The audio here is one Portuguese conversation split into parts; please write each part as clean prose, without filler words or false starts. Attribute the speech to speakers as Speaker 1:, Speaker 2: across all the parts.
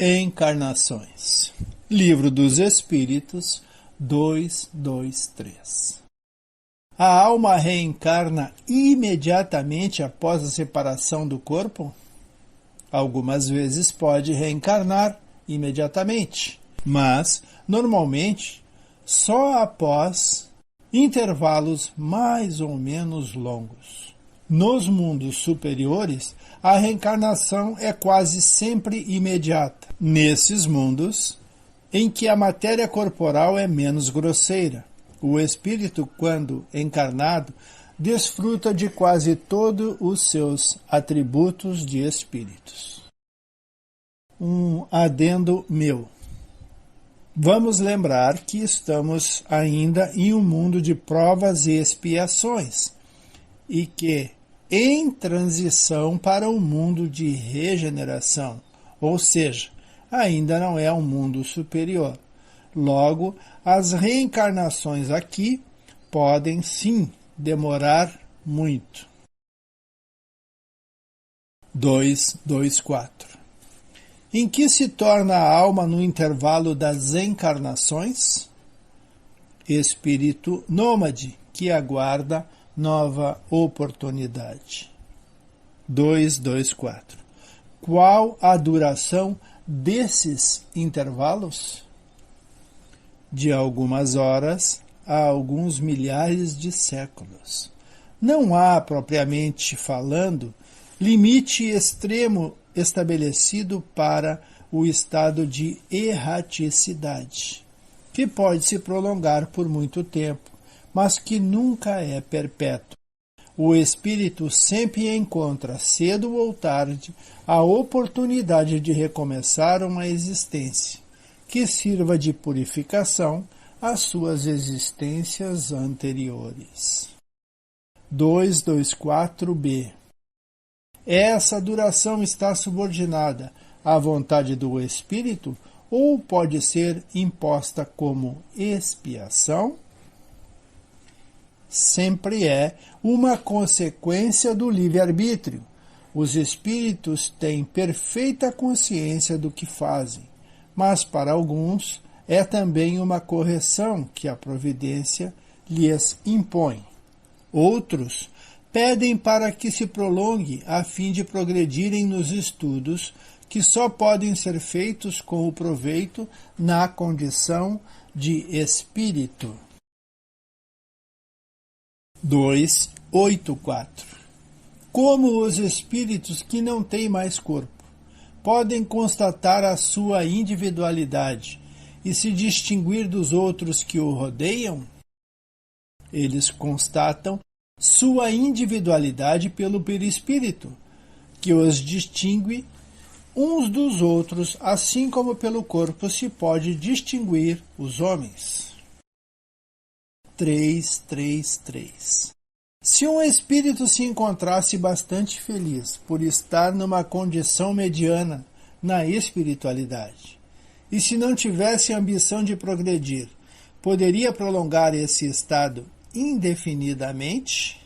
Speaker 1: Encarnações. Livro dos Espíritos, 223. A alma reencarna imediatamente após a separação do corpo? Algumas vezes pode reencarnar imediatamente, mas, normalmente, só após intervalos mais ou menos longos. Nos mundos superiores, a reencarnação é quase sempre imediata. Nesses mundos, em que a matéria corporal é menos grosseira, o espírito, quando encarnado, desfruta de quase todos os seus atributos de espíritos. Um adendo meu. Vamos lembrar que estamos ainda em um mundo de provas e expiações, e que em transição para um mundo de regeneração, ou seja, ainda não é um mundo superior. Logo, as reencarnações aqui podem sim demorar muito. 224. Em que se torna a alma no intervalo das encarnações? Espírito nômade que aguarda nova oportunidade. 224. Qual a duração desses intervalos? De algumas horas a alguns milhares de séculos. Não há, propriamente falando, limite extremo estabelecido para o estado de erraticidade, que pode se prolongar por muito tempo, mas que nunca é perpétuo. O espírito sempre encontra, cedo ou tarde, a oportunidade de recomeçar uma existência, que sirva de purificação às suas existências anteriores. 224b. Essa duração está subordinada à vontade do espírito ou pode ser imposta como expiação? Sempre é uma consequência do livre-arbítrio. Os espíritos têm perfeita consciência do que fazem, mas para alguns é também uma correção que a providência lhes impõe. Outros pedem para que se prolongue a fim de progredirem nos estudos que só podem ser feitos com o proveito na condição de espírito. 284. Como os espíritos que não têm mais corpo podem constatar a sua individualidade e se distinguir dos outros que o rodeiam? Eles constatam sua individualidade pelo perispírito, que os distingue uns dos outros, assim como pelo corpo se pode distinguir os homens. 333. Se um espírito se encontrasse bastante feliz por estar numa condição mediana na espiritualidade, e se não tivesse ambição de progredir, poderia prolongar esse estado indefinidamente?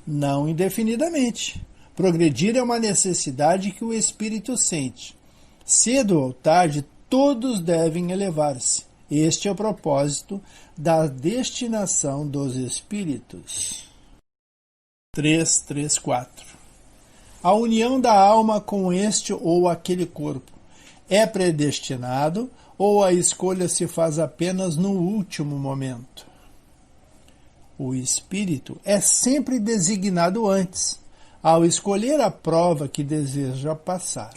Speaker 1: Não indefinidamente. Progredir é uma necessidade que o espírito sente. Cedo ou tarde, todos devem elevar-se. Este é o propósito da destinação dos espíritos. 334. A união da alma com este ou aquele corpo é predestinado ou a escolha se faz apenas no último momento? O espírito é sempre designado antes, ao escolher a prova que deseja passar.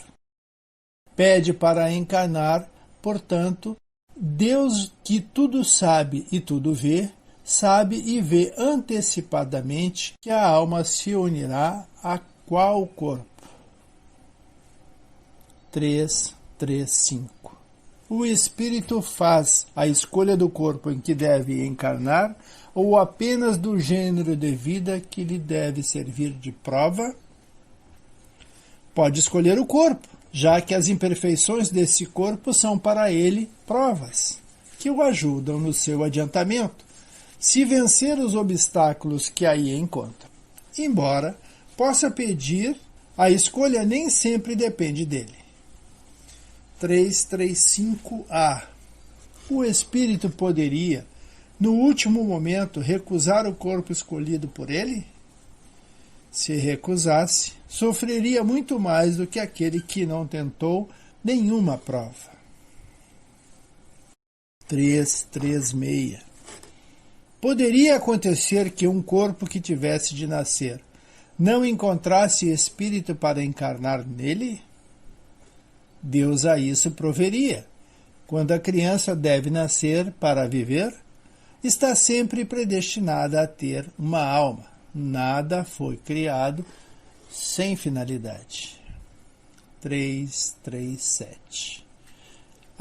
Speaker 1: Pede para encarnar, portanto, Deus, que tudo sabe e tudo vê, sabe e vê antecipadamente que a alma se unirá a qual corpo? 335. O espírito faz a escolha do corpo em que deve encarnar ou apenas do gênero de vida que lhe deve servir de prova? Pode escolher o corpo, já que as imperfeições desse corpo são para ele provas, que o ajudam no seu adiantamento, se vencer os obstáculos que aí encontra. Embora possa pedir, a escolha nem sempre depende dele. 335A. O espírito poderia, no último momento, recusar o corpo escolhido por ele? Se recusasse, sofreria muito mais do que aquele que não tentou nenhuma prova. 336. Poderia acontecer que um corpo que tivesse de nascer não encontrasse espírito para encarnar nele? Deus a isso proveria. Quando a criança deve nascer para viver, está sempre predestinada a ter uma alma. Nada foi criado sem finalidade. 337.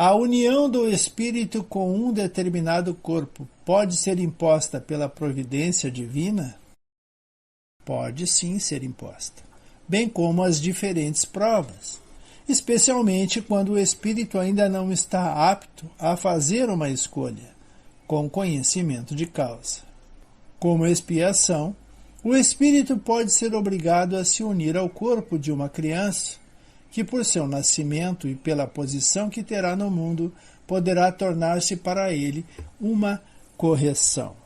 Speaker 1: A união do espírito com um determinado corpo pode ser imposta pela providência divina? Pode sim ser imposta, bem como as diferentes provas, especialmente quando o espírito ainda não está apto a fazer uma escolha, com conhecimento de causa. Como expiação, o espírito pode ser obrigado a se unir ao corpo de uma criança, que por seu nascimento e pela posição que terá no mundo, poderá tornar-se para ele uma correção.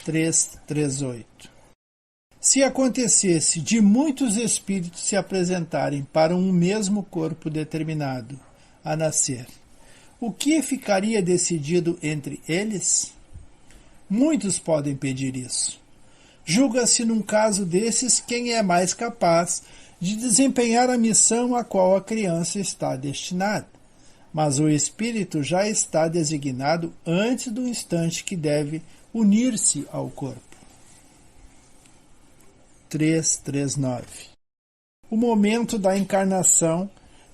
Speaker 1: 338. Se acontecesse de muitos espíritos se apresentarem para um mesmo corpo determinado a nascer, o que ficaria decidido entre eles? Muitos podem pedir isso. Julga-se num caso desses quem é mais capaz de desempenhar a missão a qual a criança está destinada, mas o espírito já está designado antes do instante que deve unir-se ao corpo. 339. O momento da encarnação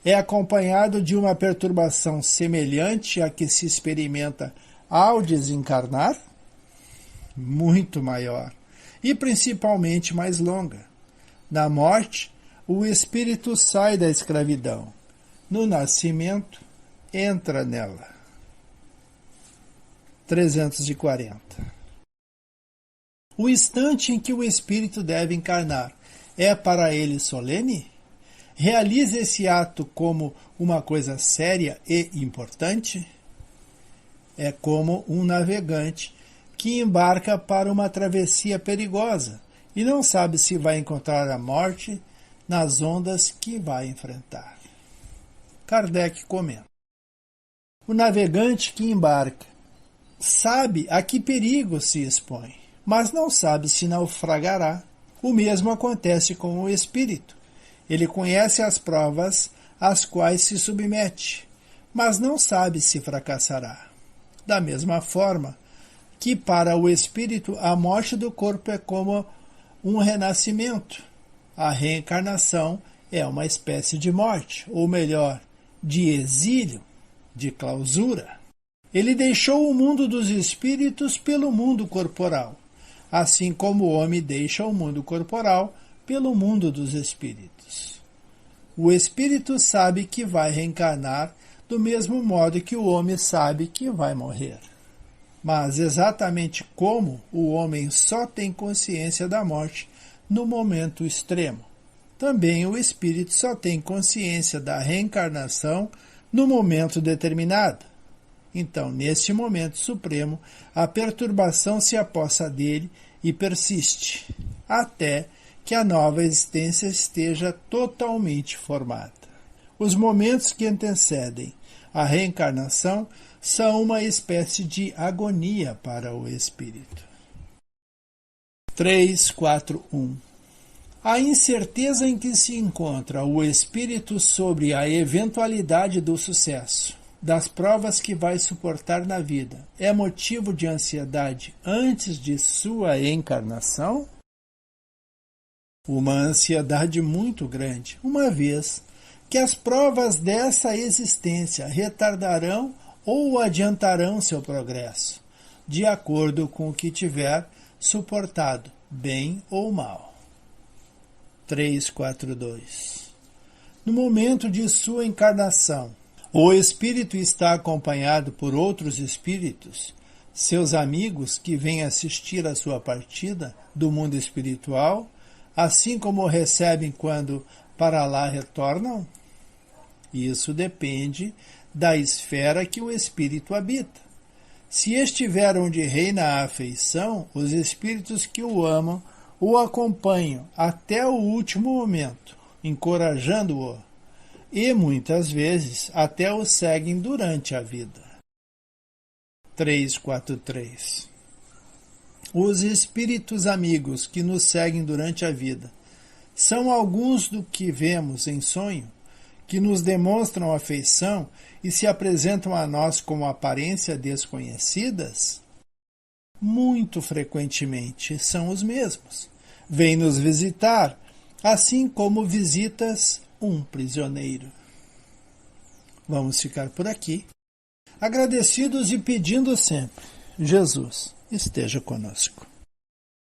Speaker 1: é acompanhado de uma perturbação semelhante à que se experimenta ao desencarnar? Muito maior, e principalmente mais longa. Na morte, o espírito sai da escravidão. No nascimento, entra nela. 340. O instante em que o espírito deve encarnar é para ele solene? Realiza esse ato como uma coisa séria e importante? É como um navegante que embarca para uma travessia perigosa e não sabe se vai encontrar a morte nas ondas que vai enfrentar. Kardec comenta. O navegante que embarca sabe a que perigo se expõe, mas não sabe se naufragará. O mesmo acontece com o espírito. Ele conhece as provas às quais se submete, mas não sabe se fracassará. Da mesma forma que para o espírito a morte do corpo é como um renascimento. A reencarnação é uma espécie de morte, ou melhor, de exílio, de clausura. Ele deixou o mundo dos espíritos pelo mundo corporal, assim como o homem deixa o mundo corporal pelo mundo dos espíritos. O espírito sabe que vai reencarnar do mesmo modo que o homem sabe que vai morrer. Mas exatamente como o homem só tem consciência da morte no momento extremo, também o espírito só tem consciência da reencarnação no momento determinado. Então, neste momento supremo, a perturbação se apossa dele e persiste, até que a nova existência esteja totalmente formada. Os momentos que antecedem a reencarnação são uma espécie de agonia para o espírito. 341. A incerteza em que se encontra o espírito sobre a eventualidade do sucesso, das provas que vai suportar na vida, é motivo de ansiedade antes de sua encarnação? Uma ansiedade muito grande, uma vez que as provas dessa existência retardarão ou adiantarão seu progresso, de acordo com o que tiver suportado, bem ou mal. 342. No momento de sua encarnação, o espírito está acompanhado por outros espíritos, seus amigos que vêm assistir à sua partida do mundo espiritual, assim como o recebem quando para lá retornam? Isso depende da esfera que o espírito habita. Se estiver onde reina a afeição, os espíritos que o amam o acompanham até o último momento, encorajando-o, e muitas vezes até o seguem durante a vida. 343. Os espíritos amigos que nos seguem durante a vida são alguns do que vemos em sonho, que nos demonstram afeição e se apresentam a nós como aparência desconhecidas? Muito frequentemente são os mesmos. Vêm nos visitar, assim como visitas um prisioneiro. Vamos ficar por aqui, agradecidos e pedindo sempre: Jesus esteja conosco.